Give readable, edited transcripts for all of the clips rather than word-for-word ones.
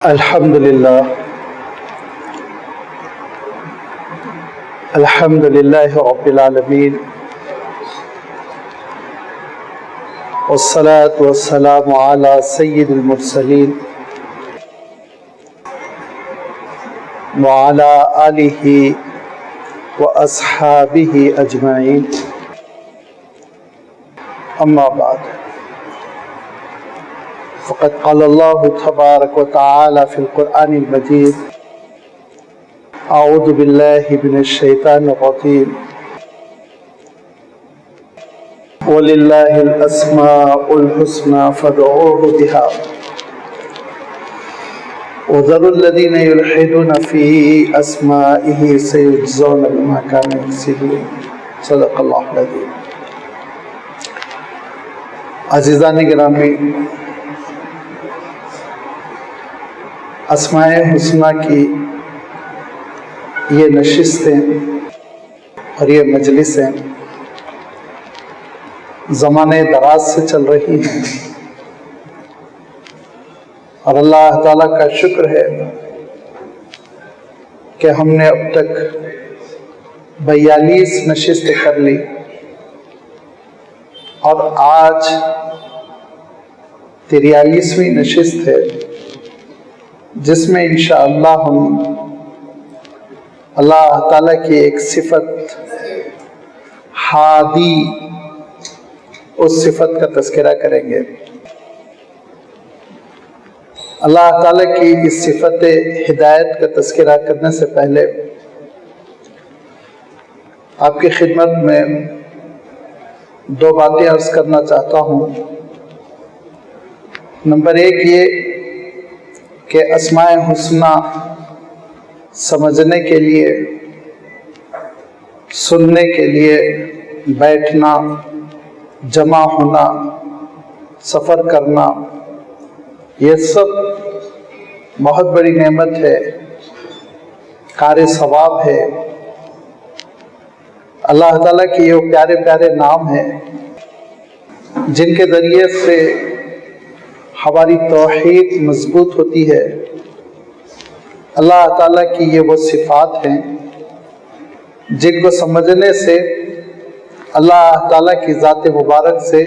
الحمد لله رب العالمين والصلاة والسلام على سيد المرسلين وعلى آله وأصحابه أجمعين أما بعد فقد قال الله تبارك وتعالى في القرآن المجيد أعوذ بالله من الشيطان الرجيم ولله الأسماء الحسنى فادعوه بها وذروا الذين يلحدون في أسمائه سيجزون بما كانوا يكسبون صدق الله العظيم. عزیزان گرامی، اسماء حسنہ کی یہ نشستیں اور یہ مجلسیں زمانے دراز سے چل رہی ہیں، اور اللہ تعالیٰ کا شکر ہے کہ ہم نے اب تک 42 نشستیں کر لی، اور آج 43ویں نشست ہے جس میں انشاءاللہ ہم اللہ تعالیٰ کی ایک صفت ہادی، اس صفت کا تذکرہ کریں گے. اللہ تعالیٰ کی اس صفت ہدایت کا تذکرہ کرنے سے پہلے آپ کی خدمت میں 2 باتیں عرض کرنا چاہتا ہوں. نمبر 1 یہ کہ اسماء حسنہ سمجھنے کے لیے، سننے کے لیے بیٹھنا، جمع ہونا، سفر کرنا، یہ سب بہت بڑی نعمت ہے، کار ثواب ہے. اللہ تعالیٰ کی یہ پیارے پیارے نام ہیں جن کے ذریعے سے ہماری توحید مضبوط ہوتی ہے. اللہ تعالیٰ کی یہ وہ صفات ہیں جن کو سمجھنے سے اللہ تعالیٰ کی ذات مبارک سے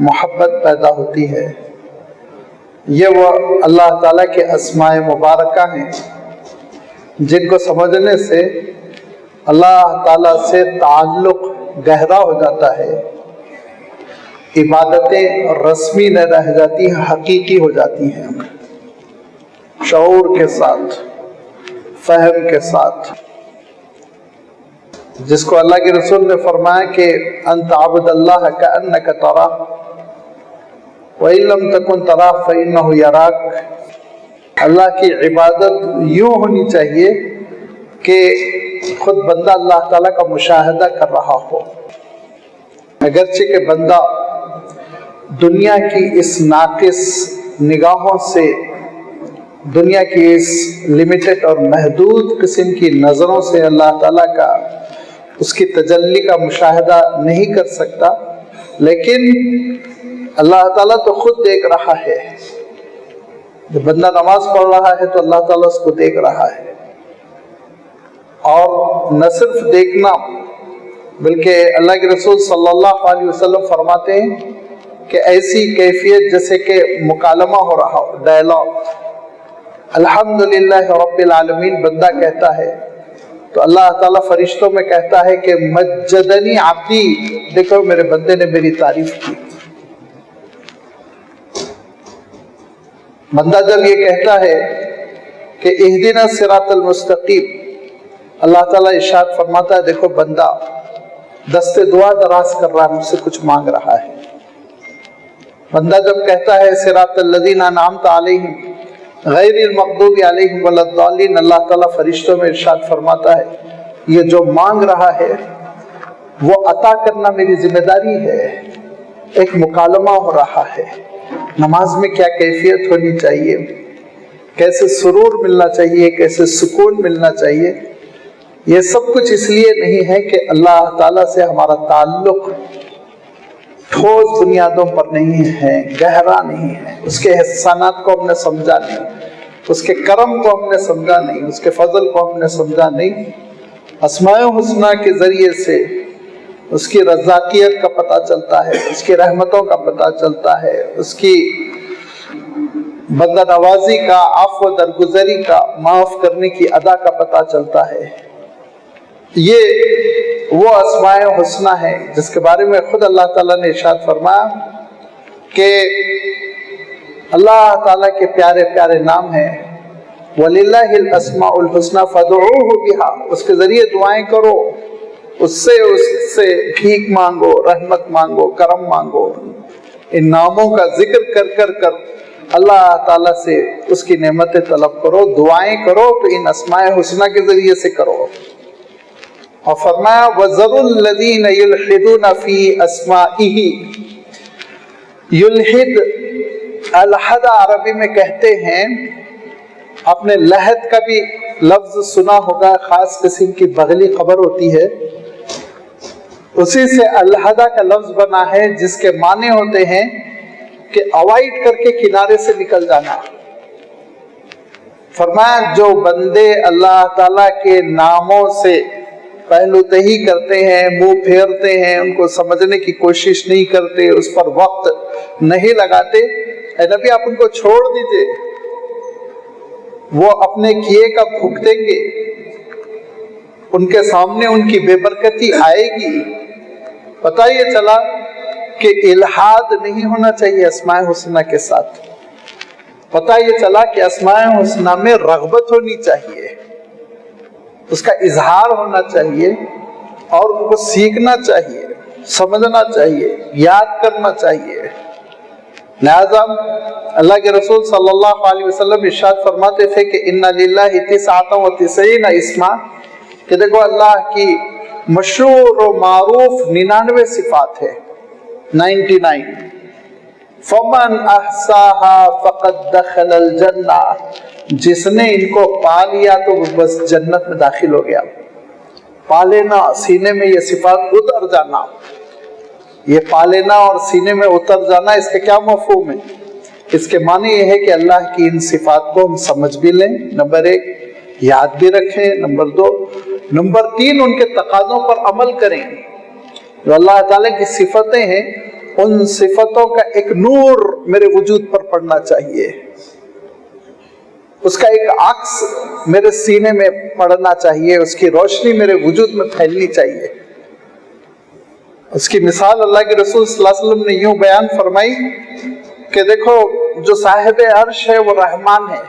محبت پیدا ہوتی ہے. یہ وہ اللہ تعالیٰ کے اسماء مبارکہ ہیں جن کو سمجھنے سے اللہ تعالیٰ سے تعلق گہرا ہو جاتا ہے، عبادتیں رسمی نہ رہ جاتی، حقیقی ہو جاتی ہیں، شعور کے ساتھ، فہم کے ساتھ. جس کو اللہ کے رسول نے فرمایا کہ انت عبد اللہ کأنک تراہ وَإِن لَمْ تَكُنْ تَرَاهُ فَإِنَّهُ يَرَاكَ. اللہ کی عبادت یوں ہونی چاہیے کہ خود بندہ اللہ تعالیٰ کا مشاہدہ کر رہا ہو، اگرچہ کہ بندہ دنیا کی اس ناقص نگاہوں سے، دنیا کی اس لمیٹڈ اور محدود قسم کی نظروں سے اللہ تعالیٰ کا، اس کی تجلی کا مشاہدہ نہیں کر سکتا، لیکن اللہ تعالیٰ تو خود دیکھ رہا ہے. جب بندہ نماز پڑھ رہا ہے تو اللہ تعالیٰ اس کو دیکھ رہا ہے. اور نہ صرف دیکھنا بلکہ اللہ کے رسول صلی اللہ علیہ وسلم فرماتے ہیں کہ ایسی کیفیت جیسے کہ مکالمہ ہو رہا ہو، ڈائلاگ. الحمدللہ رب العالمین بندہ کہتا ہے تو اللہ تعالیٰ فرشتوں میں کہتا ہے کہ مجدنی عبدی، دیکھو میرے بندے نے میری تعریف کی. بندہ جب یہ کہتا ہے کہ اہدنا الصراط المستقیم، اللہ تعالیٰ ارشاد فرماتا ہے دیکھو بندہ دست دعا دراز کر رہا ہے، مجھ سے کچھ مانگ رہا ہے. بندہ جب کہتا ہے صراط الذین انعمت علیہم غیر المغضوب علیہم ولا الضالین، اللہ تعالیٰ فرشتوں میں ارشاد فرماتا ہے یہ جو مانگ رہا ہے وہ عطا کرنا میری ذمہ داری ہے. ایک مکالمہ ہو رہا ہے. نماز میں کیا کیفیت ہونی چاہیے، کیسے سرور ملنا چاہیے، کیسے سکون ملنا چاہیے. یہ سب کچھ اس لیے نہیں ہے کہ اللہ تعالیٰ سے ہمارا تعلق ٹھوس بنیادوں پر نہیں ہے، گہرا نہیں ہے، اس کے احسانات کو ہم نے سمجھا نہیں، اس کے کرم کو ہم نے سمجھا نہیں، اس کے فضل کو ہم نے سمجھا نہیں۔ اسماء الحسنی کے ذریعے سے اس کی رزاقیت کا پتہ چلتا ہے، اس کی رحمتوں کا پتہ چلتا ہے، اس کی بندہ نوازی کا، عفو و درگزری کا، معاف کرنے کی ادا کا پتہ چلتا ہے۔ یہ وہ اسماء الحسنی ہے جس کے بارے میں خود اللہ تعالیٰ نے ارشاد فرمایا کہ اللہ تعالیٰ کے پیارے پیارے نام ہیں، وَلِلَّهِ الْأَسْمَاءُ الْحُسْنَى فَادْعُوهُ بِهَا، اس کے ذریعے دعائیں کرو، اس سے بھیک مانگو، رحمت مانگو، کرم مانگو۔ ان ناموں کا ذکر کر کر اللہ تعالیٰ سے اس کی نعمتیں طلب کرو، دعائیں کرو تو ان اسماء الحسنی کے ذریعے سے کرو۔ اور فرمایا وَذَرُوا الَّذِينَ يُلْحِدُونَ فِي أَسْمَائِهِ، یلحد الحد عربی میں کہتے ہیں، اپنے لحد کا بھی لفظ سنا ہوگا، خاص قسم کی بغلی خبر ہوتی ہے، اسی سے الحدہ کا لفظ بنا ہے، جس کے معنی ہوتے ہیں کہ اوائڈ کر کے کنارے سے نکل جانا۔ فرمایا جو بندے اللہ تعالیٰ کے ناموں سے پہلو تہی کرتے ہیں، منہ پھیرتے ہیں، ان کو سمجھنے کی کوشش نہیں کرتے، اس پر وقت نہیں لگاتے، اے نبی آپ ان کو چھوڑ دیجئے، وہ اپنے کیے کا بھگتیں گے، ان کے سامنے ان کی بے برکتی آئے گی۔ پتہ یہ چلا کہ الحاد نہیں ہونا چاہیے اسماء الحسنی کے ساتھ، پتہ یہ چلا کہ اسماء الحسنی میں رغبت ہونی چاہیے، اس کا اظہار ہونا چاہیے، اور ان کو سیکھنا چاہیے، سمجھنا چاہیے، یاد کرنا چاہیے۔ لہذا اللہ کے رسول صلی اللہ علیہ وسلم ارشاد فرماتے تھے کہ ان للہ 99 اسما، کہ دیکھو اللہ کی مشہور و معروف 99 صفات ہے، 99۔ فمن احصاها فقد دخل الجنہ، جس نے ان کو پا لیا تو وہ بس جنت میں داخل ہو گیا۔ پا لینا، سینے میں یہ صفات اتر جانا، یہ پا لینا اور سینے میں اتر جانا، اس کا کیا مفہوم ہے؟ اس کے معنی یہ ہے کہ اللہ کی ان صفات کو ہم سمجھ بھی لیں، نمبر 1 یاد بھی رکھیں، نمبر 2 نمبر 3 ان کے تقاضوں پر عمل کریں۔ جو اللہ تعالیٰ کی صفتیں ہیں، ان صفتوں کا ایک نور میرے وجود پر پڑنا چاہیے، اس کا ایک عکس میرے سینے میں پڑنا چاہیے، اس کی روشنی میرے وجود میں پھیلنی چاہیے۔ اس کی مثال اللہ کے رسول صلی اللہ علیہ وسلم نے یوں بیان فرمائی کہ دیکھو جو صاحب عرش ہے وہ رحمان ہے،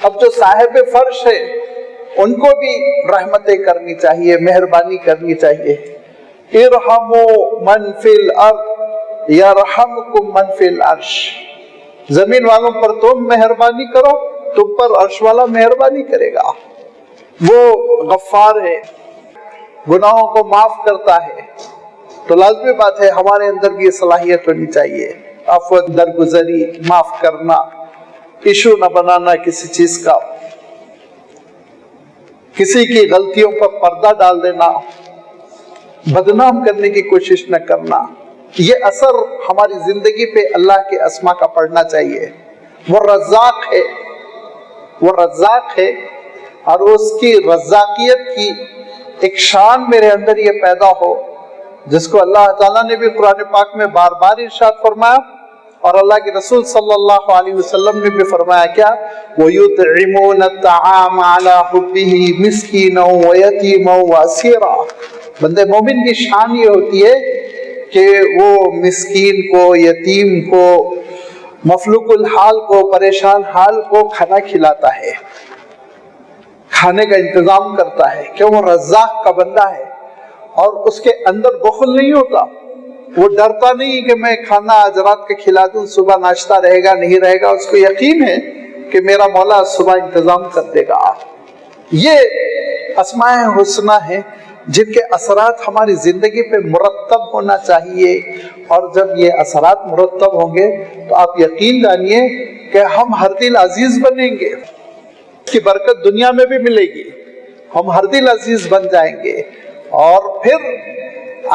اب جو صاحب فرش ہے ان کو بھی رحمتیں کرنی چاہیے، مہربانی کرنی چاہیے۔ ارحموا من فی الارض یرحمکم من فی العرش، زمین والوں پر تم مہربانی کرو، تم پر عرش والا مہربانی کرے گا۔ وہ غفار ہے، گناہوں کو معاف کرتا ہے، تو لازمی بات ہے ہمارے اندر بھی یہ صلاحیت ہونی چاہیے، عفو درگزری، معاف کرنا، ایشو نہ بنانا کسی چیز کا، کسی کی غلطیوں پر پردہ ڈال دینا، بدنام کرنے کی کوشش نہ کرنا۔ یہ اثر ہماری زندگی پہ اللہ کے اسما کا پڑنا چاہیے۔ وہ رزاق ہے، وہ رزاق ہے، اور اس کی رزاقیت کی ایک شان میرے اندر یہ پیدا ہو، جس کو اللہ تعالیٰ نے بھی قرآن پاک میں بار بار ارشاد فرمایا، اور اللہ کے رسول صلی اللہ علیہ وسلم نے بھی فرمایا کیا، وَيُطْعِمُونَ الطَّعَامَ عَلَى حُبِّهِ مِسْكِينًا وَيَتِيمًا وَأَسِيرًا۔ بندے مومن کی شان یہ ہوتی ہے کہ وہ مسکین کو، یتیم کو، مفلوق الحال کو، پریشان حال کو کھانا کھلاتا ہے، کھانے کا انتظام کرتا ہے، کہ وہ رزاق کا بندہ ہے، اور اس کے اندر بخل نہیں ہوتا، وہ ڈرتا نہیں کہ میں کھانا آج رات کا کھلا دوں، صبح ناشتہ رہے گا نہیں رہے گا، اس کو یقین ہے کہ میرا مولا صبح انتظام کر دے گا۔ یہ اسماء الحسنی ہیں جن کے اثرات ہماری زندگی پہ مرتب ہونا چاہیے، اور جب یہ اثرات مرتب ہوں گے تو آپ یقین جانیے کہ ہم ہر دل عزیز بنیں گے، اس کی برکت دنیا میں بھی ملے گی، ہم ہر دل عزیز بن جائیں گے، اور پھر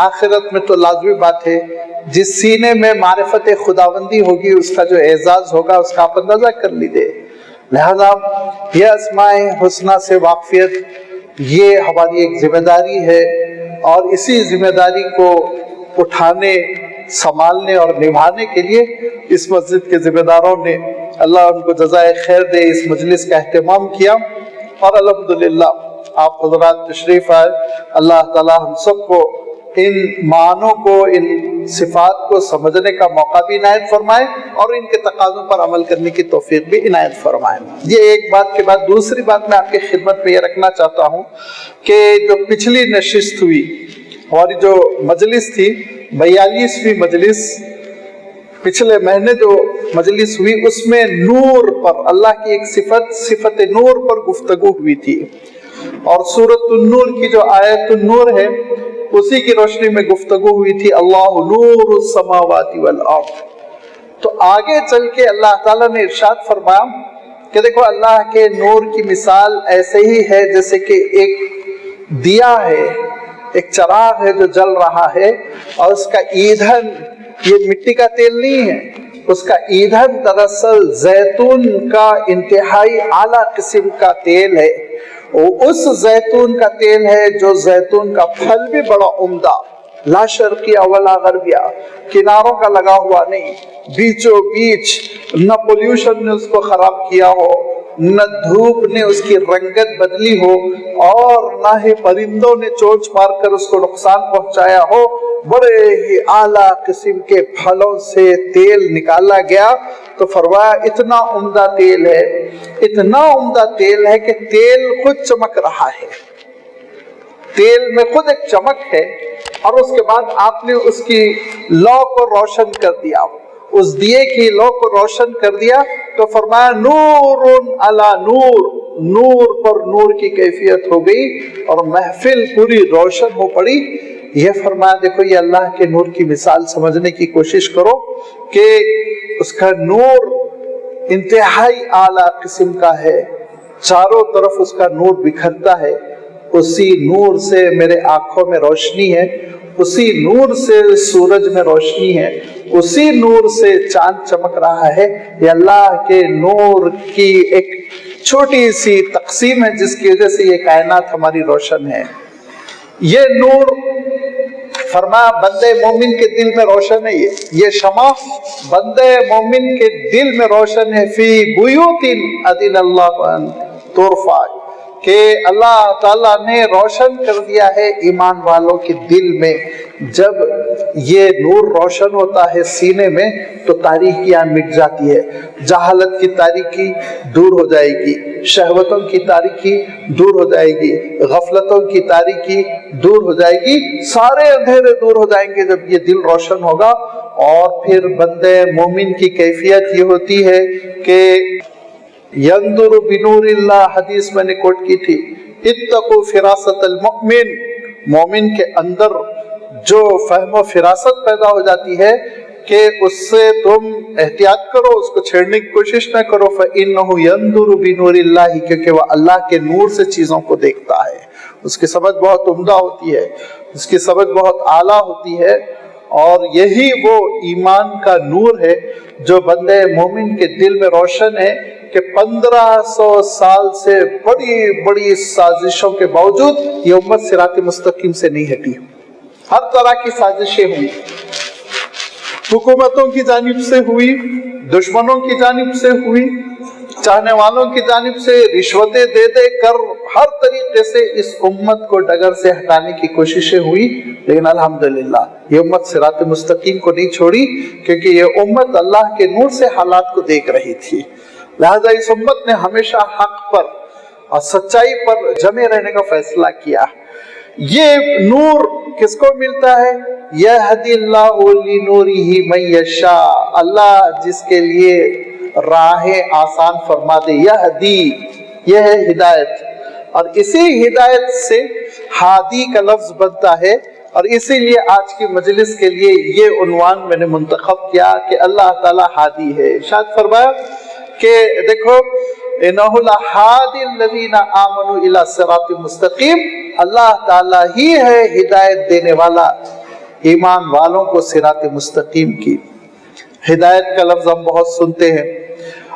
آخرت میں تو لازمی بات ہے جس سینے میں معرفت خداوندی ہوگی اس کا جو اعزاز ہوگا اس کا آپ اندازہ کر لیجئے۔ لہذا یہ اسماء حسنہ سے واقفیت یہ ہماری ایک ذمہ داری ہے، اور اسی ذمہ داری کو اٹھانے، سنبھالنے اور نبھانے کے لیے اس مسجد کے ذمہ داروں نے، اللہ ان کو جزائے خیر دے، اس مجلس کا اہتمام کیا، اور الحمدللہ آپ حضرات تشریف آئے۔ اللہ تعالی ہم سب کو ان معنوں کو، ان صفات کو سمجھنے کا موقع بھی عنایت فرمائے، اور ان کے تقاضوں پر عمل کرنے کی توفیق بھی عنایت فرمائے۔ یہ ایک بات کے بعد دوسری بات میں آپ کی خدمت میں یہ رکھنا چاہتا ہوں کہ جو پچھلی نشست ہوئی، ہماری جو مجلس تھی 42ویں مجلس، پچھلے مہینے جو مجلس ہوئی، اس میں نور پر، اللہ کی ایک صفت نور پر گفتگو ہوئی تھی، اور سورۃ النور کی جو آیت النور ہے اسی کی روشنی میں گفتگو ہوئی تھی، اللہ نور السماوات والارض۔ تو آگے چل کے اللہ تعالیٰ نے ارشاد فرمایا کہ دیکھو اللہ کے نور کی مثال ایسے ہی ہے جیسے کہ ایک دیا ہے، ایک چراغ ہے جو جل رہا ہے، اور اس کا ایندھن یہ مٹی کا تیل نہیں ہے، اس کا ایندھن دراصل زیتون کا انتہائی اعلیٰ قسم کا تیل ہے، اس زیتون کا تیل ہے جو زیتون کا پھل بھی بڑا عمدہ، لا شرقیہ ولا غربیہ، کناروں کا لگا ہوا نہیں، بیچوں بیچ، نہ پولیوشن نے اس کو خراب کیا ہو، نہ دھوپ نے اس کی رنگت بدلی ہو، اور نہ ہی پرندوں نے چونچ مار کر اس کو نقصان پہنچایا ہو، بڑے ہی اعلیٰ قسم کے پھلوں سے تیل نکالا گیا۔ تو فرمایا اتنا عمدہ تیل ہے، اتنا عمدہ تیل ہے کہ تیل خود چمک رہا ہے، تیل میں خود ایک چمک ہے، اور اس کے بعد آپ نے اس کی لو کو روشن کر دیا، اس دیے کی لو کو روشن کر دیا، تو فرمایا نور علی نور، نور پر نور کی کیفیت ہو گئی، اور محفل پوری روشن ہو پڑی۔ یہ فرمایا دیکھو یہ اللہ کے نور کی مثال سمجھنے کی کوشش کرو کہ اس کا نور انتہائی اعلیٰ قسم کا ہے، چاروں طرف اس کا نور بکھرتا ہے، اسی نور سے میرے آنکھوں میں روشنی ہے، اسی نور سے سورج میں روشنی ہے، اسی نور سے چاند چمک رہا ہے۔ یہ اللہ کے نور کی ایک چھوٹی سی تقسیم ہے جس کی وجہ سے یہ کائنات ہماری روشن ہے۔ یہ نور فرمایا بندے مومن کے دل میں روشن ہے، یہ شمع بندے مومن کے دل میں روشن ہے، فی بیوت اذن اللہ ان ترفع، کہ اللہ تعالیٰ نے روشن کر دیا ہے ایمان والوں کے دل میں۔ جب یہ نور روشن ہوتا ہے سینے میں تو تاریکیاں مٹ جاتی ہے، جہالت کی تاریکی دور ہو جائے گی، شہوتوں کی تاریکی دور ہو جائے گی، غفلتوں کی تاریکی دور ہو جائے گی، سارے اندھیرے دور ہو جائیں گے جب یہ دل روشن ہوگا۔ اور پھر بندے مومن کی کیفیت یہ ہوتی ہے کہ یندر بنور اللہ، حدیث میں نے کوٹ کی تھی، اتقوا فراست المؤمن، مومن کے اندر جو فہم و فراست پیدا ہو جاتی ہے کہ اس سے تم احتیاط کرو، اس کو چھیڑنے کی کوشش نہ کرو، فإنہ یندر بنور اللہ، کیونکہ وہ اللہ کے نور سے چیزوں کو دیکھتا ہے، اس کی سمجھ بہت عمدہ ہوتی ہے، اس کی سمجھ بہت اعلیٰ ہوتی ہے، اور یہی وہ ایمان کا نور ہے جو بندے مومن کے دل میں روشن ہے کہ 1500 سال سے بڑی بڑی سازشوں کے باوجود یہ امت صراط مستقیم سے نہیں ہٹی، ہر طرح کی سازشیں ہوئی، حکومتوں کی جانب سے ہوئی، دشمنوں کی جانب سے ہوئی، چاہنے والوں کی جانب سے رشوتیں دے دے کر ہر طریقے سے اس امت کو ڈگر سے ہٹانے کی کوششیں ہوئی، لیکن الحمدللہ یہ امت صراط مستقیم کو نہیں چھوڑی، کیونکہ یہ امت اللہ کے نور سے حالات کو دیکھ رہی تھی۔ لہذا اس امت نے ہمیشہ حق پر اور سچائی پر جمے رہنے کا فیصلہ کیا۔ یہ نور کس کو ملتا ہے؟ یہدی اللہ لنورہ من یشاء، اللہ جس کے لیے راہیں آسان فرما دے، یہدی، یہ ہے ہدایت، اور اسی ہدایت سے ہادی کا لفظ بنتا ہے، اور اسی لیے آج کی مجلس کے لیے یہ عنوان میں نے منتخب کیا کہ اللہ تعالی ہادی ہے۔ ارشاد فرمایا کہ دیکھو انہ لہادی الذین آمنوا الی صراط مستقیم، اللہ تعالیٰ ہی ہے ہدایت دینے والا ایمان والوں کو صراط مستقیم کی۔ ہدایت کا لفظ ہم بہت سنتے ہیں،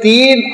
3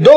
2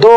2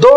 2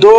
2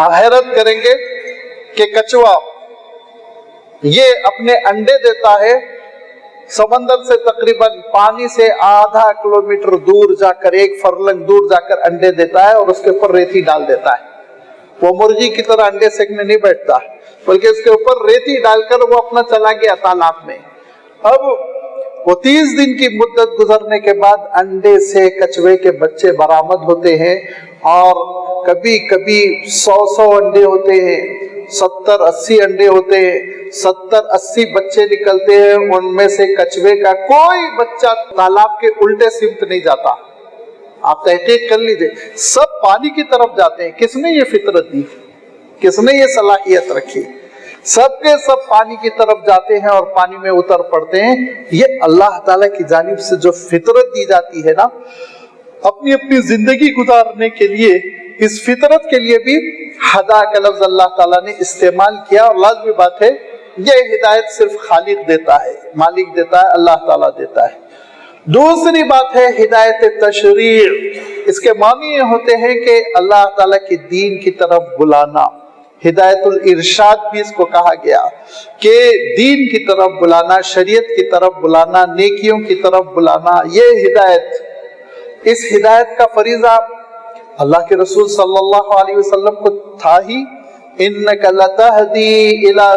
آپ حیرت کریں گے کہ کچوا یہ اپنے انڈے دیتا ہے سمندر سے تقریباً پانی سے آدھا کلومیٹر دور جا کر، 1 فرلنگ دور جا کر انڈے دیتا ہے اور اس کے اوپر ریتی ڈال دیتا ہے. وہ مرغی کی طرح انڈے سیکنے نہیں بیٹھتا، بلکہ اس کے اوپر ریتی ڈال کر وہ اپنا چلا گیا تالاب میں. اب وہ 30 دن کی مدت گزرنے کے بعد انڈے سے کچوے کے بچے برآمد ہوتے ہیں، اور کبھی کبھی 100 انڈے ہوتے ہیں، 70-80 انڈے ہوتے ہیں، 70-80 بچے نکلتے ہیں. ان میں سے کچوے کا کوئی بچہ تالاب کے الٹے سمت نہیں جاتا. آپ تحقیق کر لیجئے، سب پانی کی طرف جاتے ہیں. کس نے یہ فطرت دی؟ کس نے یہ صلاحیت رکھی؟ سب کے سب پانی کی طرف جاتے ہیں اور پانی میں اتر پڑتے ہیں. یہ اللہ تعالیٰ کی جانب سے جو فطرت دی جاتی ہے نا، اپنی اپنی زندگی گزارنے کے لیے، اس فطرت کے لیے بھی ہدا کا لفظ اللہ تعالیٰ نے استعمال کیا. اور لازمی بات ہے یہ ہدایت صرف خالق دیتا ہے، مالک دیتا ہے، اللہ تعالیٰ دیتا ہے. دوسری بات ہے ہدایت تشریع. اس کے معنی یہ ہوتے ہیں کہ اللہ تعالیٰ کے دین کی طرف بلانا. ہدایت الارشاد بھی اس کو کہا گیا کہ دین کی طرف بلانا، شریعت کی طرف بلانا، نیکیوں کی طرف بلانا. یہ ہدایت، اس ہدایت کا فریضہ اللہ کے رسول صلی اللہ علیہ وسلم کو تھا ہی. انک لتہدی الی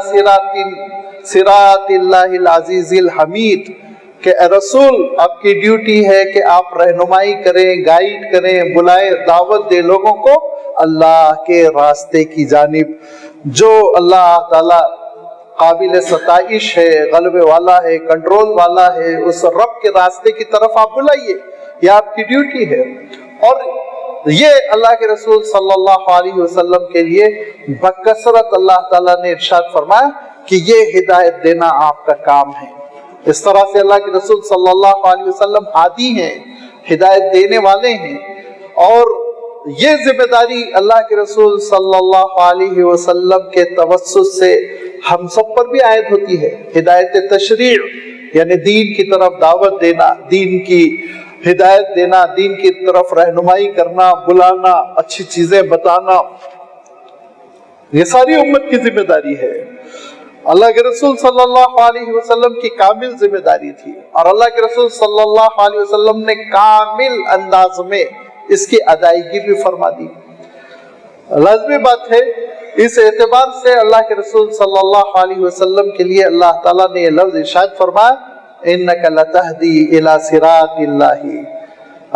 صراط اللہ العزیز الحمید، کہ اے رسول آپ کی ڈیوٹی ہے کہ آپ رہنمائی کریں، گائیڈ کریں، بلائیں، دعوت دیں لوگوں کو اللہ کے راستے کی جانب، جو اللہ تعالی قابل ستائش ہے، غلبے والا ہے، کنٹرول والا ہے. اس رب کے راستے کی طرف آپ بلائیے، یہ آپ کی ڈیوٹی ہے. اور یہ اللہ کے رسول صلی اللہ علیہ وسلم کے لیے بکثرت اللہ تعالیٰ نے ارشاد فرمایا کہ یہ ہدایت دینا آپ کا کام ہے. اس طرح سے اللہ کے رسول صلی اللہ علیہ وسلم ہادی ہیں، ہدایت دینے والے ہیں. اور یہ ذمہ داری اللہ کے رسول صلی اللہ علیہ وسلم کے توسط سے ہم سب پر بھی عائد ہوتی ہے. ہدایت تشریع یعنی دین کی طرف دعوت دینا، دین کی ہدایت دینا، دین کی طرف رہنمائی کرنا، بلانا، اچھی چیزیں بتانا، یہ ساری امت کی ذمہ داری ہے. اللہ کے رسول صلی اللہ علیہ وسلم کی کامل ذمہ داری تھی، اور اللہ کے رسول صلی اللہ علیہ وسلم نے کامل انداز میں اس کی ادائیگی بھی فرما دی. لازمی بات ہے اس اعتبار سے اللہ کے رسول صلی اللہ علیہ وسلم کے لیے اللہ تعالیٰ نے یہ لفظ ارشاد فرمایا انک لتہدی الی صراط اللہ،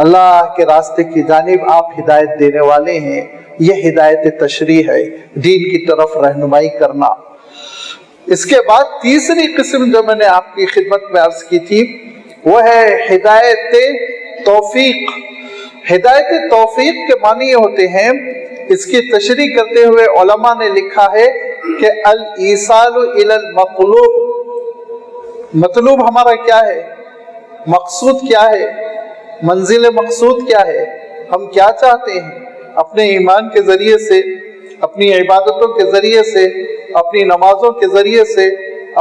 اللہ کے راستے کی جانب آپ ہدایت دینے والے ہیں. یہ ہدایت تشریع ہے، دین کی طرف رہنمائی کرنا. اس کے بعد تیسری قسم جو میں نے آپ کی خدمت میں عرض کی تھی وہ ہے ہدایت توفیق. ہدایت توفیق کے معنی یہ ہوتے ہیں، اس کی تشریح کرتے ہوئے علماء نے لکھا ہے کہ الایصال الی المطلوب. مطلوب ہمارا کیا ہے؟ مقصود کیا ہے؟ منزل مقصود کیا ہے؟ ہم کیا چاہتے ہیں؟ اپنے ایمان کے ذریعے سے، اپنی عبادتوں کے ذریعے سے، اپنی نمازوں کے ذریعے سے،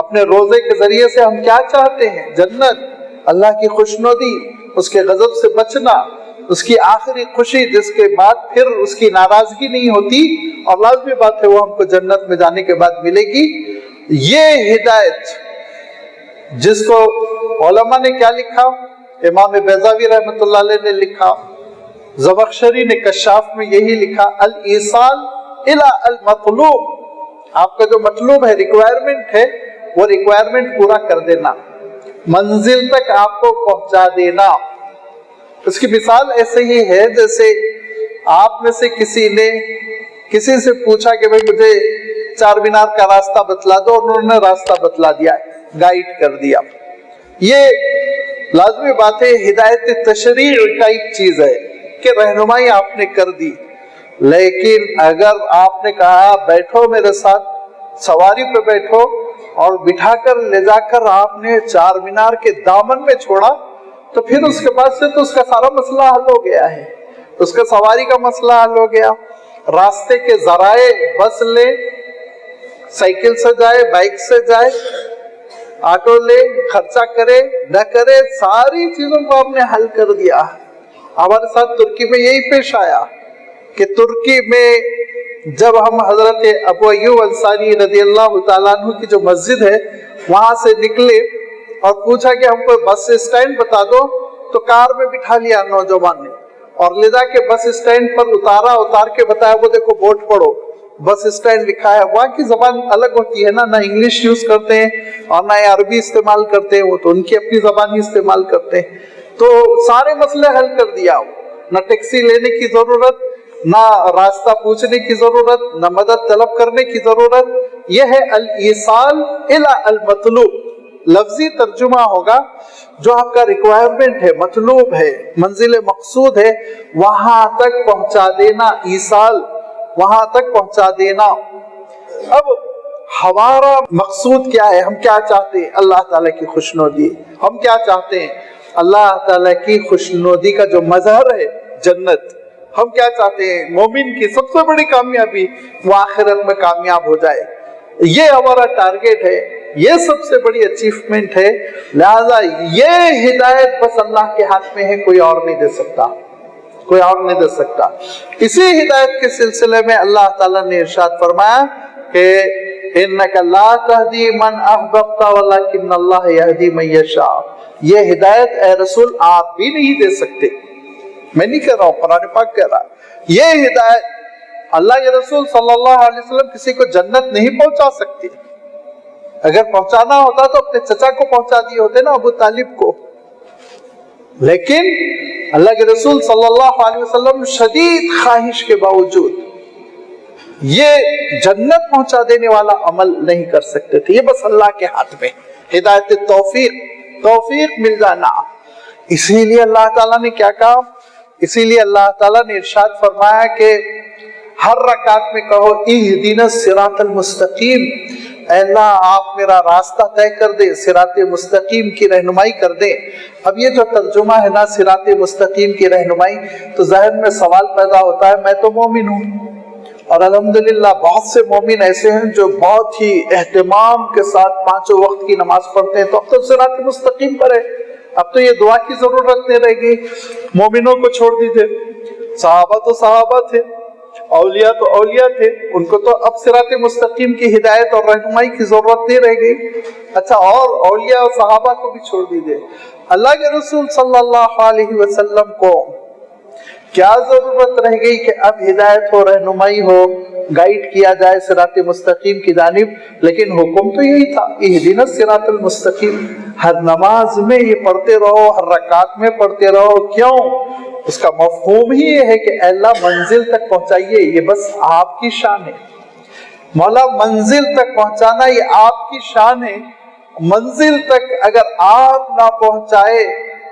اپنے روزے کے ذریعے سے ہم کیا چاہتے ہیں؟ جنت، اللہ کی خوشنودی، اس کے غضب سے بچنا، اس کی آخری خوشی جس کے بعد پھر اس کی ناراضگی نہیں ہوتی، اور لازمی بات ہے وہ ہم کو جنت میں جانے کے بعد ملے گی. یہ ہدایت جس کو علماء نے کیا لکھا، امام بیضاوی رحمۃ اللہ علیہ نے لکھا، زمخشری نے کشاف میں یہی لکھا، الایصال الی المطلوب. آپ کا جو مطلوب ہے، ریکوائرمنٹ ہے، وہ ریکوائرمنٹ پورا کر دینا، منزل تک آپ کو پہنچا دینا. اس کی مثال ایسے ہی ہے جیسے آپ میں سے کسی نے کسی سے پوچھا کہ بھئی مجھے چار مینار کا راستہ بتلا دو، اور انہوں نے راستہ بتلا دیا، گائیڈ کر دیا. یہ لازمی بات ہے، ہدایت تشریع کا ایک چیز ہے کہ رہنمائی آپ نے کر دی. لیکن اگر آپ نے کہا بیٹھو میرے ساتھ، سواری پہ بیٹھو، اور بٹھا کر لے جا کر آپ نے چار مینار کے دامن میں چھوڑا، تو پھر اس کے بعد سے تو اس کا سارا مسئلہ حل ہو گیا ہے. اس کا سواری کا مسئلہ حل ہو گیا. راستے کے ذرائع بس لے، سائیکل سے جائے، بائک سے جائے، آٹو لے، خرچہ کرے نہ کرے، ساری چیزوں کو آپ نے حل کر دیا. ہمارے ساتھ ترکی میں یہی پیش آیا کہ ترکی میں جب ہم حضرت ابو ایوب انصاری رضی اللہ تعالیٰ عنہ کی جو مسجد ہے وہاں سے نکلے اور پوچھا کہ ہم کو بس اسٹینڈ بتا دو، تو کار میں بٹھا لیا نوجوان نے اور لے جا کے بس اسٹینڈ پر اتار کے بتایا وہ دیکھو بورڈ پڑھو، بس اسٹینڈ لکھا ہے۔ وہاں کی زبان الگ ہوتی ہے نا، نہ انگلش یوز کرتے ہیں اور نہ عربی استعمال کرتے ہیں، وہ تو ان کی اپنی زبان ہی استعمال کرتے ہیں۔ تو سارے مسئلے حل کر دیا، نہ ٹیکسی لینے کی ضرورت، نہ راستہ پوچھنے کی ضرورت، نہ مدد طلب کرنے کی ضرورت۔ یہ ہے الایصال الی المطلوب، لفظی ترجمہ ہوگا جو آپ کا ریکوائرمنٹ ہے، مطلوب ہے، منزل مقصود ہے، وہاں تک پہنچا دینا، ایصال، وہاں تک پہنچا دینا۔ اب ہمارا مقصود کیا ہے؟ ہم کیا چاہتے ہیں؟ اللہ تعالیٰ کی خوشنودی۔ ہم کیا چاہتے ہیں؟ اللہ تعالیٰ کی خوشنودی کا جو مظہر ہے جنت۔ ہم کیا چاہتے ہیں؟ مومن کی سب سے بڑی کامیابی وہ آخرت میں کامیاب ہو جائے، یہ ہمارا ٹارگیٹ ہے، یہ سب سے بڑی اچیومنٹ ہے۔ لہذا یہ ہدایت بس اللہ کے ہاتھ میں ہے، کوئی اور نہیں دے سکتا، کوئی اور نہیں دے سکتا۔ اسی ہدایت کے سلسلے میں اللہ تعالیٰ نے ارشاد فرمایا کہ اِنَّكَ لَا تَهْدِي مَنْ أَحْبَبْتَ وَلَكِنَّ اللَّهَ يَهْدِي مَن يَشَاءُ۔ یہ ہدایت اے رسول آپ بھی نہیں دے سکتے، میں نہیں کہہ رہا ہوں، قرآن پاک کہہ رہا ہے۔ یہ ہدایت اللہ کے رسول صلی اللہ علیہ وسلم کسی کو جنت نہیں پہنچا سکتے، اگر پہنچانا ہوتا تو اپنے چچا کو پہنچا دیے ہوتے نا، ابو طالب کو، لیکن اللہ کے رسول صلی اللہ علیہ وسلم شدید خواہش کے باوجود یہ جنت پہنچا دینے والا عمل نہیں کر سکتے تھے۔ یہ بس اللہ کے ہاتھ میں، ہدایت توفیق مل جانا۔ اسی لیے اللہ تعالیٰ نے کیا کہا؟ اسی لیے اللہ تعالیٰ نے ارشاد فرمایا کہ ہر رکعت میں کہو اہدنا الصراط المستقیم، اے اللہ آپ میرا راستہ طے کر دے، صراط مستقیم کی رہنمائی کر دے۔ اب یہ جو ترجمہ ہے نا صراط مستقیم کی رہنمائی، تو ذہن میں سوال پیدا ہوتا ہے، میں تو مومن ہوں اور الحمدللہ بہت سے مومن ایسے ہیں جو بہت ہی اہتمام کے ساتھ پانچوں وقت کی نماز پڑھتے ہیں، تو اب تو صراط مستقیم پر ہے، اب تو یہ دعا کی ضرورت نہیں رہے گی۔ مومنوں کو چھوڑ دیجئے، صحابہ تو صحابہ تھے، اولیاء تو اولیاء تھے، ان کو تو اب صراط مستقیم کی ہدایت اور رہنمائی کی ضرورت نہیں رہ گئی۔ اچھا، اور اولیاء اور صحابہ کو بھی چھوڑ دیجئے، اللہ کے رسول صلی اللہ علیہ وسلم کو کیا ضرورت رہ گئی کہ اب ہدایت ہو، رہنمائی ہو، گائیڈ کیا جائے صراط مستقیم کی جانب؟ لیکن حکم تو یہی تھا، اہدنا الصراط المستقیم۔ ہر نماز میں یہ پڑھتے رہو، ہر رکعت میں پڑھتے رہو۔ کیوں؟ اس کا مفہوم ہی یہ ہے کہ اے اللہ منزل تک پہنچائیے، یہ بس آپ کی شان ہے۔ مولا منزل تک پہنچانا یہ آپ کی شان ہے، منزل تک اگر آپ نہ پہنچائے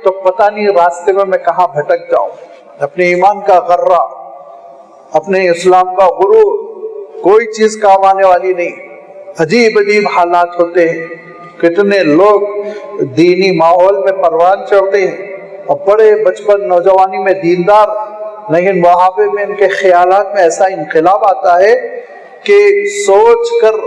تو پتہ نہیں راستے میں کہاں بھٹک جاؤں۔ اپنے ایمان کا غرہ، اپنے اسلام کا غرور، کوئی چیز کام آنے والی نہیں۔ عجیب عجیب حالات ہوتے ہیں، کتنے لوگ دینی ماحول میں پروان چڑھتے ہیں اور بڑے بچپن نوجوانی میں دیندار، لیکن بڑھاپے میں ان کے خیالات میں ایسا انقلاب آتا ہے کہ سوچ کر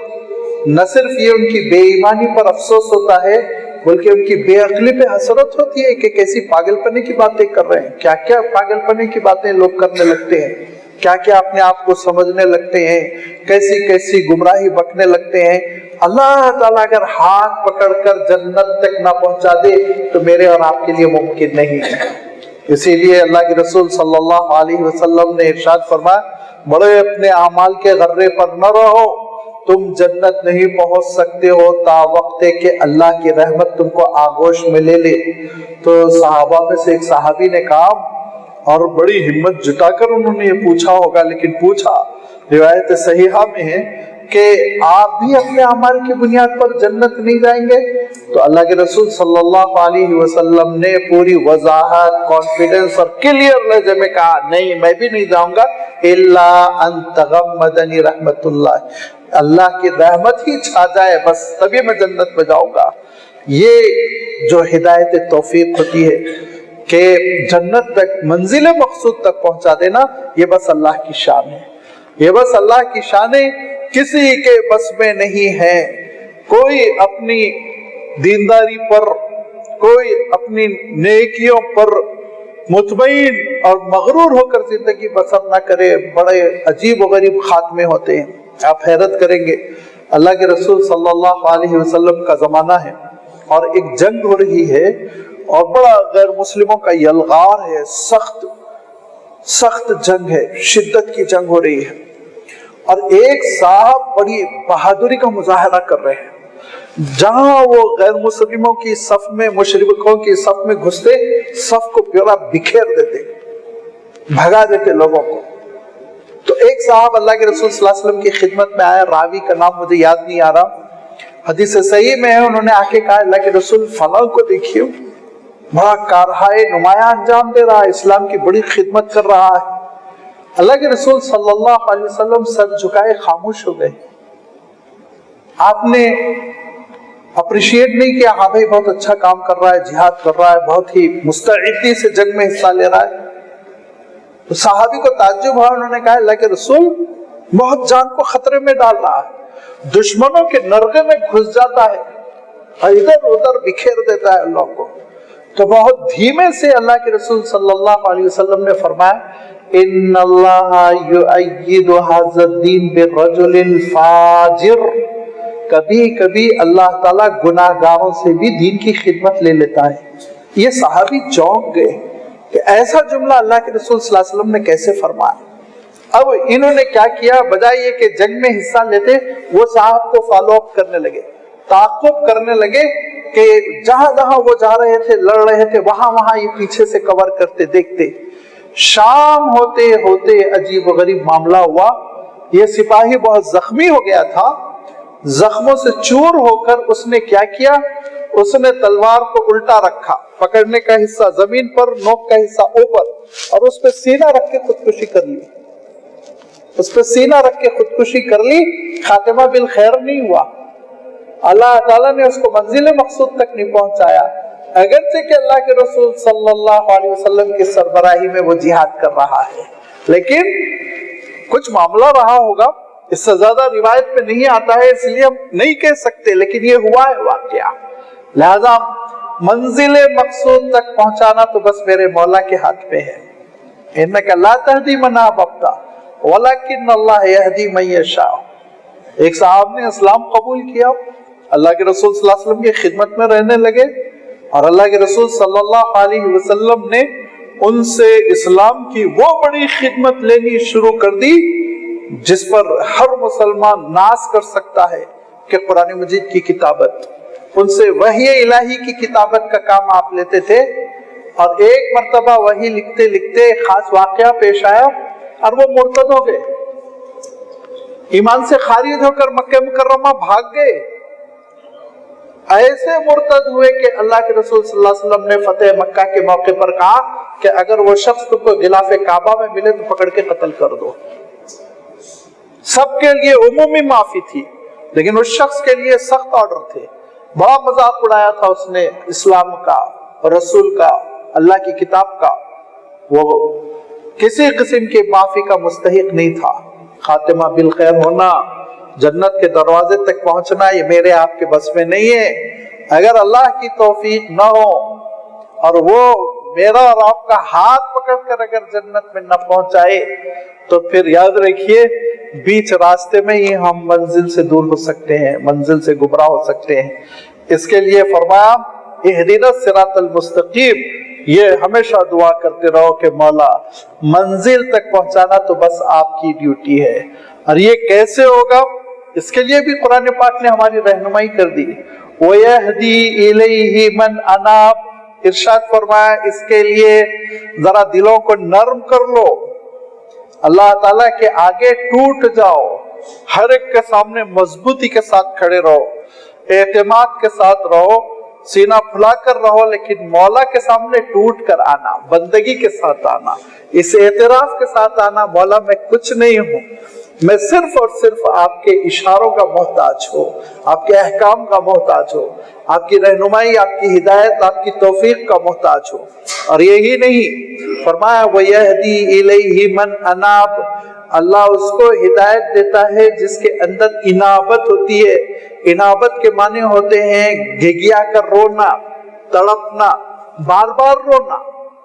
نہ صرف یہ ان کی بے ایمانی پر افسوس ہوتا ہے بلکہ ان کی بے عقلی پہ حسرت ہوتی ہے کہ کیسی پاگل پنے کی باتیں کر رہے ہیں، کیا کیا پاگل پنے کی باتیں لوگ کرنے لگتے ہیں، کیا کیا اپنے آپ کو سمجھنے لگتے ہیں، کیسی کیسی گمراہی بکنے لگتے ہیں۔ اللہ تعالیٰ اگر ہاتھ پکڑ کر جنت تک نہ پہنچا دے تو میرے اور آپ کے لیے ممکن نہیں ہے۔ اسی لیے اللہ کے رسول صلی اللہ علیہ وسلم نے ارشاد فرمایا، بڑے اپنے اعمال کے غرے پر نہ رہو، تم جنت نہیں پہنچ سکتے ہو تا وقت کہ اللہ کی رحمت تم کو آغوش میں لے لے۔ تو صحابہ میں سے ایک صحابی نے کہا، اور بڑی ہمت جٹا کر انہوں نے یہ پوچھا ہوگا، لیکن پوچھا، روایت صحیحہ میں ہے کہ آپ بھی اپنے اعمال کی بنیاد پر جنت نہیں جائیں گے؟ تو اللہ کے رسول صلی اللہ علیہ وسلم نے پوری وضاحت، کانفیڈنس اور کلیئر لہجے میں کہا، نہیں میں بھی نہیں جاؤں گا، الا ان تغمدنی رحمت اللہ، اللہ کی رحمت ہی چھا جائے بس تبھی میں جنت میں جاؤں گا۔ یہ جو ہدایت توفیق ہوتی ہے کہ جنت تک، منزل مقصود تک پہنچا دینا، یہ بس اللہ کی شان ہے، یہ بس اللہ کی شان ہے، کسی کے بس میں نہیں ہے۔ کوئی اپنی دینداری پر، کوئی اپنی نیکیوں پر مطمئن اور مغرور ہو کر زندگی بسر نہ کرے، بڑے عجیب و غریب خاتمے ہوتے ہیں۔ آپ حیرت کریں گے، اللہ کے رسول صلی اللہ علیہ وسلم کا زمانہ ہے اور ایک جنگ ہو رہی ہے اور بڑا غیر مسلموں کا یلغار ہے، سخت جنگ ہے، شدت کی جنگ ہو رہی ہے، اور ایک صاحب بڑی بہادری کا مظاہرہ کر رہے ہیں۔ جہاں وہ غیر مسلموں کی صف میں، مشرکوں کی صف میں گھستے، صف کو پورا بکھیر دیتے، بھگا دیتے لوگوں کو۔ تو ایک صاحب اللہ کے رسول صلی اللہ علیہ وسلم کی خدمت میں آیا، راوی کا نام مجھے یاد نہیں آ رہا، حدیث صحیح میں ہے، انہوں نے آ کے کہا اللہ کے رسول فلاں کو دیکھیے، بڑا کارہائے نمایاں انجام دے رہا ہے، اسلام کی بڑی خدمت کر رہا ہے۔ اللہ کے رسول صلی اللہ علیہ وسلم سر جھکائے خاموش ہو گئے۔ آپ نے اپریشیٹ نہیں کیا، ہاں بھائی بہت اچھا کام کر رہا ہے، جہاد کر رہا ہے، بہت ہی مستعدی سے جنگ میں حصہ لے رہا ہے۔ تو صحابی کو تعجب ہوا، انہوں نے کہا اللہ کے رسول بہت جان کو خطرے میں ڈال رہا ہے، دشمنوں کے نرغے میں گھس جاتا ہے اور ادھر ادھر بکھیر دیتا ہے اللہ کو۔ تو بہت دھیمے سے اللہ کے رسول صلی اللہ علیہ وسلم نے فرمایا ان اللہ یؤید ھذا الدین برجل فاجر، کبھی کبھی اللہ تعالیٰ گناہ گاروں سے بھی دین کی خدمت لے لیتا ہے۔ یہ صحابی چونک گئے کہ ایسا جملہ اللہ کے رسول صلی اللہ علیہ وسلم نے کیسے فرمایا۔ اب انہوں نے کیا کیا، بجائے یہ کہ جنگ میں حصہ لیتے، وہ صاحب کو فالو اپ کرنے لگے، تعاقب کرنے لگے کہ جہاں جہاں وہ جا رہے تھے، لڑ رہے تھے، وہاں وہاں یہ پیچھے سے کور کرتے، دیکھتے۔ شام ہوتے ہوتے عجیب و غریب معاملہ ہوا، یہ سپاہی بہت زخمی ہو گیا تھا، زخموں سے چور ہو کر اس نے کیا کیا، اس نے تلوار کو الٹا رکھا، پکڑنے کا حصہ زمین پر، نوک کا حصہ اوپر، اور اس پہ سینہ رکھ کے خودکشی کر لی، اس پہ سینہ رکھ کے خودکشی کر لی۔ خاتمہ بالخیر نہیں ہوا، اللہ تعالیٰ نے اس کو منزل مقصود تک نہیں پہنچایا، اگرچہ کہ اللہ کے رسول صلی اللہ علیہ وسلم کی سربراہی میں وہ جہاد کر رہا ہے، لیکن کچھ معاملہ رہا ہوگا، اس سے زیادہ روایت میں نہیں آتا ہے، اس لیے ہم نہیں کہہ سکتے، لیکن یہ ہوا ہے واقعہ۔ لہذا منزل مقصود تک پہنچانا تو بس میرے مولا کے ہاتھ میں ہے۔ انک لا تہدی من احببت ولکن اللہ یہدی من یشاء۔ ایک صاحب نے اسلام قبول کیا، اللہ کے رسول صلی اللہ علیہ وسلم کی خدمت میں رہنے لگے، اور اللہ کے رسول صلی اللہ علیہ وسلم نے ان سے اسلام کی وہ بڑی خدمت لینی شروع کر دی جس پر ہر مسلمان ناز کر سکتا ہے کہ قرآن مجید کی کتابت، ان سے وحی الہی کی کتابت کا کام آپ لیتے تھے۔ اور ایک مرتبہ وحی لکھتے لکھتے خاص واقعہ پیش آیا اور وہ مرتد ہو گئے، ایمان سے خارج ہو کر مکہ مکرمہ بھاگ گئے، ایسے مرتد ہوئے کہ اللہ کے رسول صلی اللہ علیہ وسلم نے فتح مکہ کے موقع پر کہا کہ اگر وہ شخص تم کو غلاف کعبہ میں ملے تو پکڑ کے قتل کر دو۔ سب کے لیے عمومی معافی تھی، لیکن اس شخص کے لیے سخت آرڈر تھے۔ بڑا مذاق اڑایا تھا اس نے اسلام کا، رسول کا، اللہ کی کتاب کا، وہ کسی قسم کی معافی کا مستحق نہیں تھا۔ خاتمہ بالخیر ہونا، جنت کے دروازے تک پہنچنا، یہ میرے آپ کے بس میں نہیں ہے۔ اگر اللہ کی توفیق نہ ہو اور وہ میرا اور آپ کا ہاتھ پکڑ کر اگر جنت میں نہ پہنچائے تو پھر یاد رکھیے بیچ راستے میں ہی ہم منزل سے دور ہو سکتے ہیں، منزل سے گمراہ ہو سکتے ہیں۔ اس کے لیے فرمایا اہدنا الصراط المستقیم، یہ ہمیشہ دعا کرتے رہو کہ مولا منزل تک پہنچانا تو بس آپ کی ڈیوٹی ہے۔ اور یہ کیسے ہوگا، اس کے لیے بھی قرآن پاک نے ہماری رہنمائی کر دی۔ وَيَهْدِي إِلَيْهِ مَنْ أَنَابَ، ارشاد فرمایا اس کے لیے ذرا دلوں کو نرم کر لو، اللہ تعالیٰ کے آگے ٹوٹ جاؤ، ہر ایک کے سامنے مضبوطی کے ساتھ کھڑے رہو، اعتماد کے ساتھ رہو، سینہ پھلا کر رہو، لیکن مولا کے سامنے ٹوٹ کر آنا، بندگی کے ساتھ آنا، اس اعتراف کے ساتھ آنا مولا میں کچھ نہیں ہوں، میں صرف اور صرف آپ کے اشاروں کا محتاج ہوں، آپ کے احکام کا محتاج ہوں، آپ کی رہنمائی، آپ کی ہدایت، آپ کی توفیق کا محتاج ہوں۔ اور یہی نہیں، فرمایا وَيَهْدِي إِلَيْهِ مَنْ أَنَابَ، اللہ اس کو ہدایت دیتا ہے جس کے اندر انابت ہوتی ہے۔ انابت کے معنی ہوتے ہیں گھگیا کر رونا، تڑپنا، بار بار رونا،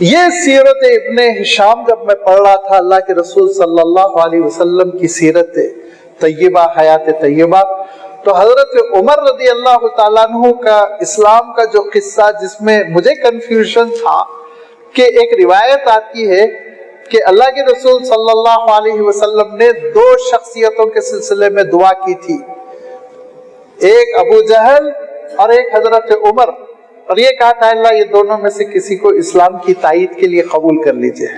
یہ سیرت ابن ہشام جب میں پڑھ رہا تھا، اللہ کے رسول صلی اللہ علیہ وسلم کی سیرت طیبہ، حیات طیبہ، تو حضرت عمر رضی اللہ تعالیٰ عنہ کا اسلام کا جو قصہ، جس میں مجھے کنفیوژن تھا کہ ایک روایت آتی ہے کہ اللہ کے رسول صلی اللہ علیہ وسلم نے دو شخصیتوں کے سلسلے میں دعا کی تھی، ایک ابو جہل اور ایک حضرت عمر، اور یہ کہا تھا اللہ یہ دونوں میں سے کسی کو اسلام کی تائید کے لیے قبول کر لیجئے۔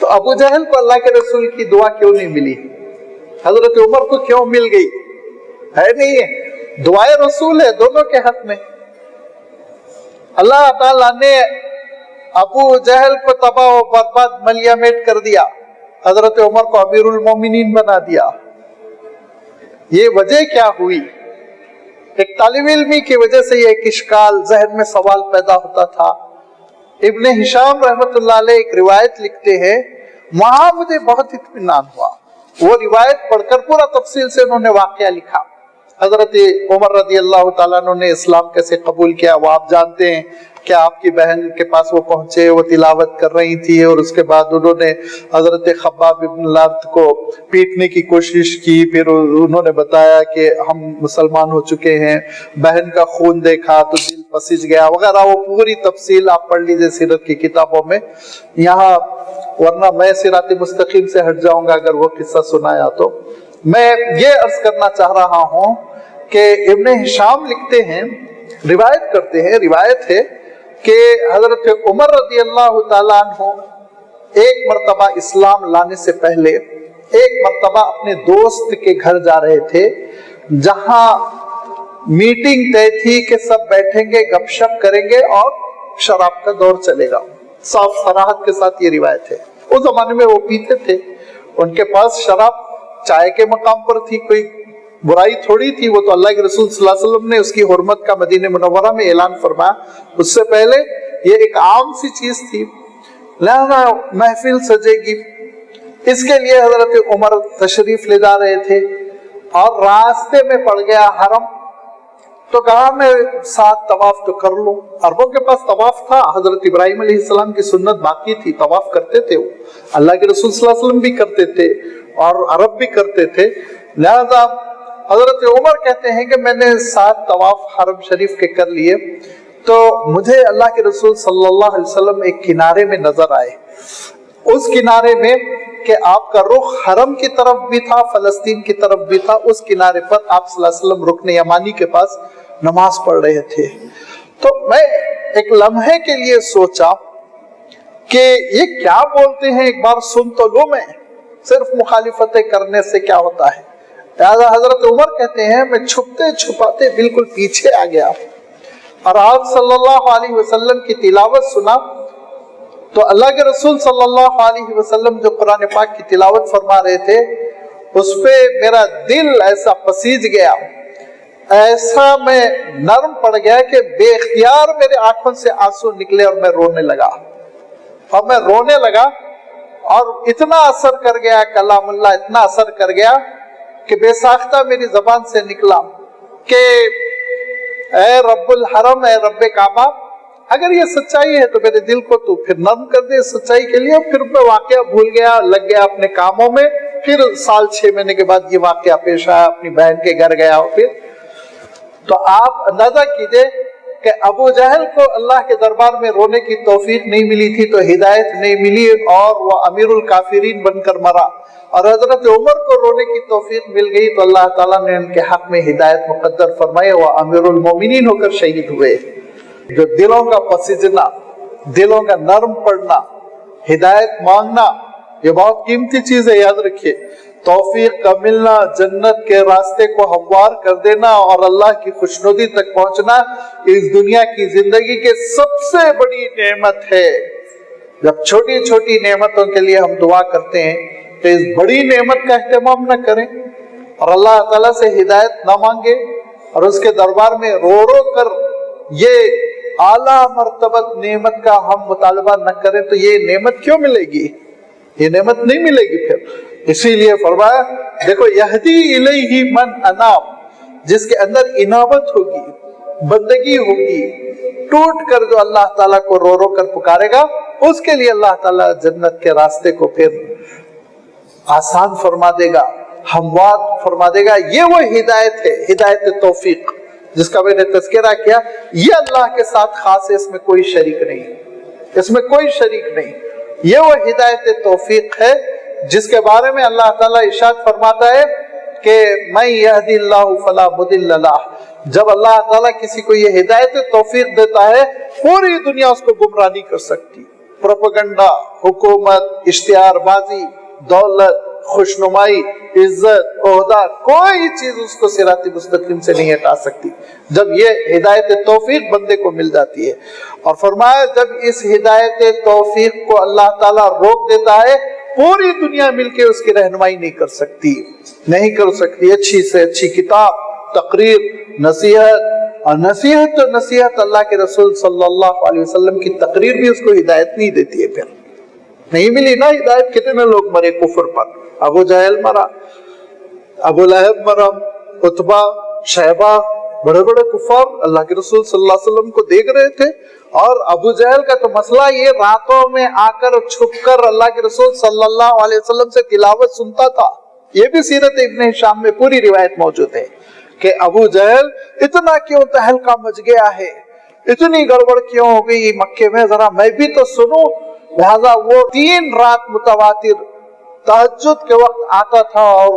تو ابو جہل کو اللہ کے رسول کی دعا کیوں نہیں ملی؟ حضرت عمر کو کیوں مل گئی؟ ہے نہیں ہے، دعائے رسول ہے دونوں کے حق میں۔ اللہ تعالیٰ نے ابو جہل کو تباہ و برباد ملیا میٹ کر دیا، حضرت عمر کو امیر المومنین بنا دیا۔ یہ وجہ کیا ہوئی؟ ایک طالب علمی کی وجہ سے یہ ایک اشکال ذہن میں سوال پیدا ہوتا تھا۔ ابن ہشام رحمت اللہ علیہ ایک روایت لکھتے ہیں، وہاں مجھے بہت اطمینان ہوا، وہ روایت پڑھ کر پورا تفصیل سے انہوں نے واقعہ لکھا۔ حضرت عمر رضی اللہ تعالیٰ عنہ نے اسلام کیسے قبول کیا وہ آپ جانتے ہیں کہ آپ کی بہن کے پاس وہ پہنچے، وہ تلاوت کر رہی تھی، اور اس کے بعد انہوں نے حضرت خباب بن الارت کو پیٹنے کی کوشش کی، پھر انہوں نے بتایا کہ ہم مسلمان ہو چکے ہیں، بہن کا خون دیکھا تو دل پسج گیا وغیرہ، وہ پوری تفصیل آپ پڑھ لیجئے سیرت کی کتابوں میں، یہاں ورنہ میں صراط مستقیم سے ہٹ جاؤں گا اگر وہ قصہ سنایا تو۔ میں یہ عرض کرنا چاہ رہا ہوں کہ ابن ہشام لکھتے ہیں، روایت کرتے ہیں، روایت ہے کہ حضرت عمر رضی اللہ تعالیٰ عنہ ایک مرتبہ اسلام لانے سے پہلے ایک مرتبہ اپنے دوست کے گھر جا رہے تھے، جہاں میٹنگ طے تھی کہ سب بیٹھیں گے، گپ شپ کریں گے اور شراب کا دور چلے گا۔ صاف صراحت کے ساتھ یہ روایت ہے۔ اس زمانے میں وہ پیتے تھے، ان کے پاس شراب چائے کے مقام پر تھی، کوئی برائی تھوڑی تھی، وہ تو اللہ کے رسول صلی اللہ علیہ وسلم نے اس کی حرمت کا مدینہ منورہ میں اعلان فرمایا، اس سے پہلے یہ ایک عام سی چیز تھی، لہذا محفل سجے گی، اس کے لیے حضرت عمر تشریف لے جا رہے تھے، اور راستے میں پڑ گیا حرم، تو کہا میں 7 طواف تو کر لوں۔ عربوں کے پاس طواف تھا، حضرت ابراہیم علیہ السلام کی سنت باقی تھی، طواف کرتے تھے، وہ اللہ کے رسول صلی اللہ علیہ وسلم بھی کرتے تھے اور عرب بھی کرتے تھے، لہذا حضرت عمر کہتے ہیں کہ میں نے 7 طواف حرم شریف کے کر لیے، تو مجھے اللہ کے رسول صلی اللہ علیہ وسلم ایک کنارے میں نظر آئے، اس کنارے میں کہ آپ کا رخ حرم کی طرف بھی تھا، فلسطین کی طرف بھی تھا، اس کنارے پر آپ صلی اللہ علیہ وسلم رکن یمانی کے پاس نماز پڑھ رہے تھے۔ تو میں ایک لمحے کے لیے سوچا کہ یہ کیا بولتے ہیں، ایک بار سن تو لوں، میں صرف مخالفتیں کرنے سے کیا ہوتا ہے۔ لہذا حضرت عمر کہتے ہیں میں چھپتے چھپاتے بالکل پیچھے آ گیا، اور آپ صلی اللہ علیہ وسلم کی تلاوت سنا، تو اللہ کے رسول صلی اللہ علیہ وسلم جو قرآن پاک کی تلاوت فرما رہے تھے، اس پہ میرا دل ایسا پسیج گیا، ایسا میں نرم پڑ گیا کہ بے اختیار میرے آنکھوں سے آنسو نکلے اور میں رونے لگا، اور اتنا اثر کر گیا کلام اللہ، اتنا اثر کر گیا کہ بے ساختہ میری زبان سے نکلا کہ اے رب الحرم، اے رب کعبہ، اگر یہ سچائی ہے تو میرے دل کو تو پھر نرم کر دے سچائی کے لیے۔ پھر میں واقعہ بھول گیا، لگ گیا اپنے کاموں میں۔ پھر 6 مہینے کے بعد یہ واقعہ پیش آیا، اپنی بہن کے گھر گیا، پھر تو آپ اندازہ کیجئے کہ ابو جہل کو اللہ کے دربار میں رونے کی توفیق نہیں ملی تھی تو ہدایت نہیں ملی، اور وہ امیر الکافرین بن کر مرا، اور حضرت عمر کو رونے کی توفیق مل گئی تو اللہ تعالیٰ نے ان کے حق میں ہدایت مقدر فرمائے، وہ امیر المومنین ہو کر شہید ہوئے۔ جو دلوں کا پسیجنا، دلوں کا نرم پڑنا، ہدایت مانگنا، یہ بہت قیمتی چیز ہے، یاد رکھیے۔ توفیق کا ملنا، جنت کے راستے کو ہموار کر دینا اور اللہ کی خوشنودی تک پہنچنا اس دنیا کی زندگی کے سب سے بڑی نعمت ہے۔ جب چھوٹی چھوٹی نعمتوں کے لیے ہم دعا کرتے ہیں تو اس بڑی نعمت کا اہتمام نہ کریں اور اللہ تعالیٰ سے ہدایت نہ مانگے اور اس کے دربار میں رو رو کر یہ اعلیٰ مرتبت نعمت کا ہم مطالبہ نہ کریں تو یہ نعمت کیوں ملے گی؟ یہ نعمت نہیں ملے گی پھر۔ اسی لیے فرمایا دیکھو یہدی الیہ من اناب، جس کے اندر انابت ہوگی، بندگی ہوگی، ٹوٹ کر جو اللہ تعالیٰ کو رو رو کر پکارے گا، اس کے لیے اللہ تعالیٰ جنت کے راستے کو پھر آسان فرما دے گا، ہموار فرما دے گا۔ یہ وہ ہدایت ہے، ہدایت توفیق، جس کا میں نے تذکرہ کیا۔ یہ اللہ کے ساتھ خاص ہے، اس میں کوئی شریک نہیں، اس میں کوئی شریک نہیں۔ یہ وہ ہدایت توفیق ہے جس کے بارے میں اللہ تعالیٰ ارشاد فرماتا ہے کہ من یہد اللہ فلا مضل لہ۔ جب اللہ تعالیٰ کسی کو یہ ہدایت توفیق دیتا ہے، پوری دنیا اس کو گمراہ نہیں کر سکتی۔ پروپیگنڈا، حکومت، اشتہار بازی، دولت، خوشنمائی، عزت، عہدہ، کوئی چیز اس کو صراط مستقیم سے نہیں ہٹا سکتی جب یہ ہدایت توفیق بندے کو مل جاتی ہے۔ اور فرمایا جب اس ہدایت توفیق کو اللہ تعالیٰ روک دیتا ہے، پوری دنیا مل کے اس کی رہنمائی نہیں کر سکتی، نہیں کر سکتی۔ اچھی سے اچھی کتاب، تقریر، نصیحت، اور نصیحت تو نصیحت اللہ کے رسول صلی اللہ علیہ وسلم کی تقریر بھی اس کو ہدایت نہیں دیتی ہے، پھر نہیں ملی نا ہدایت۔ کتنے لوگ مرے کفر پر، ابو جہل مرا، ابو لہب مرا، عتبہ، شیبہ، بڑے بڑے کفار اللہ کے رسول صلی اللہ علیہ وسلم کو دیکھ رہے تھے۔ اور ابو جہل کا تو مسئلہ یہ راتوں میں آ کر چھپ کر اللہ کے رسول صلی اللہ علیہ وسلم سے تلاوت سنتا تھا۔ یہ بھی سیرت ابن ہشام میں پوری روایت موجود ہے کہ ابو جہل اتنا کیوں تہلکہ مچ گیا ہے، اتنی گڑبڑ کیوں ہو گئی مکے میں، ذرا میں بھی تو سنوں۔ لہذا وہ 3 رات متواتر تہجد کے وقت آتا تھا اور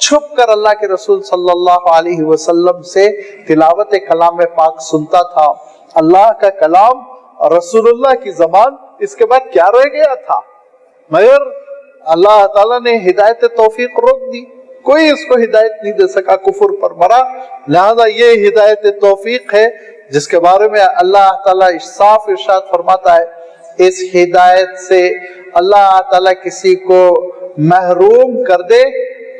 چھپ کر اللہ کے رسول صلی اللہ علیہ وسلم سے تلاوت کلام پاک سنتا تھا۔ اللہ کا کلام اور رسول اللہ کی زبان، اس کے بعد کیا رہ گیا تھا؟ مگر اللہ تعالیٰ نے ہدایت توفیق روک دی، کوئی اس کو ہدایت نہیں دے سکا، کفر پر مرا۔ لہذا یہ ہدایت توفیق ہے جس کے بارے میں اللہ تعالیٰ صاف ارشاد فرماتا ہے۔ اس ہدایت سے اللہ تعالیٰ کسی کو محروم کر دے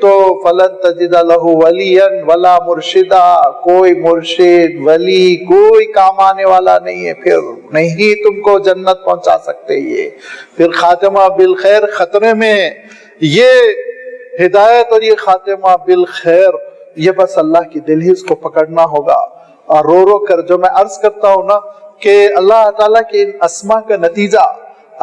تو فلن تجد لہ ولیا ولا مرشدا، کوئی مرشد، ولی، کوئی کام آنے والا نہیں ہے، پھر نہیں تم کو جنت پہنچا سکتے۔ یہ پھر خاتمہ بالخیر خطرے میں ہے۔ یہ ہدایت اور یہ خاتمہ بالخیر، یہ بس اللہ کی دل ہی اس کو پکڑنا ہوگا۔ اور رو رو کر جو میں عرض کرتا ہوں نا کہ اللہ تعالیٰ کے ان اسما کا نتیجہ،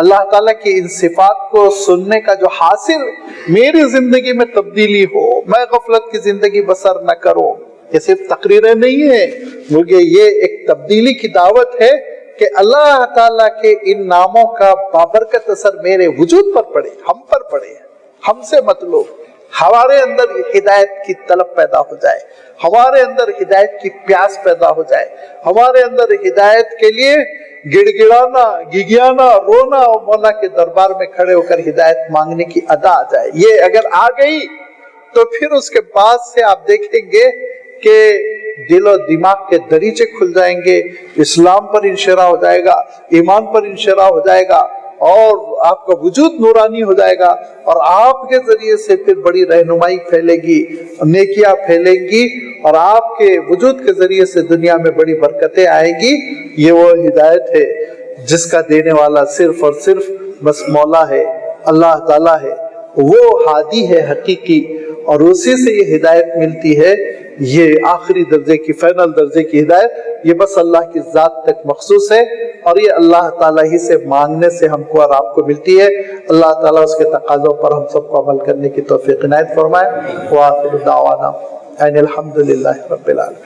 اللہ تعالیٰ کی ان صفات کو سننے کا جو حاصل میری زندگی میں تبدیلی ہو، میں غفلت کی زندگی بسر نہ کروں۔ یہ صرف تقریریں نہیں ہیں بلکہ یہ ایک تبدیلی کی دعوت ہے کہ اللہ تعالیٰ کے ان ناموں کا بابرکت اثر میرے وجود پر پڑے، ہم پر پڑے، ہم سے مطلوب ہمارے اندر ہدایت کی طلب پیدا ہو جائے، ہمارے اندر ہدایت کی پیاس پیدا ہو جائے، ہمارے اندر ہدایت کے لیے گڑ گڑانا، گگیانا، رونا اور مولا کے دربار میں کھڑے ہو کر ہدایت مانگنے کی ادا آ جائے۔ یہ اگر آ گئی تو پھر اس کے بعد سے آپ دیکھیں گے کہ دل و دماغ کے دریچے کھل جائیں گے، اسلام پر انشراح ہو جائے گا، ایمان پر انشراح ہو جائے گا، اور آپ کا وجود نورانی ہو جائے گا، اور آپ کے ذریعے سے پھر بڑی رہنمائی پھیلے گی، نیکیاں پھیلیں گی، اور آپ کے وجود کے ذریعے سے دنیا میں بڑی برکتیں آئیں گی۔ یہ وہ ہدایت ہے جس کا دینے والا صرف اور صرف بس مولا ہے، اللہ تعالیٰ ہے، وہ ہادی ہے حقیقی، اور اسی سے یہ ہدایت ملتی ہے۔ یہ آخری درجے کی، فائنل درجے کی ہدایت، یہ بس اللہ کی ذات تک مخصوص ہے، اور یہ اللہ تعالیٰ ہی سے مانگنے سے ہم کو اور آپ کو ملتی ہے۔ اللہ تعالیٰ اس کے تقاضوں پر ہم سب کو عمل کرنے کی توفیق عنایت فرمائے۔ وآخر دعوانا ان الحمد للہ رب العالمین۔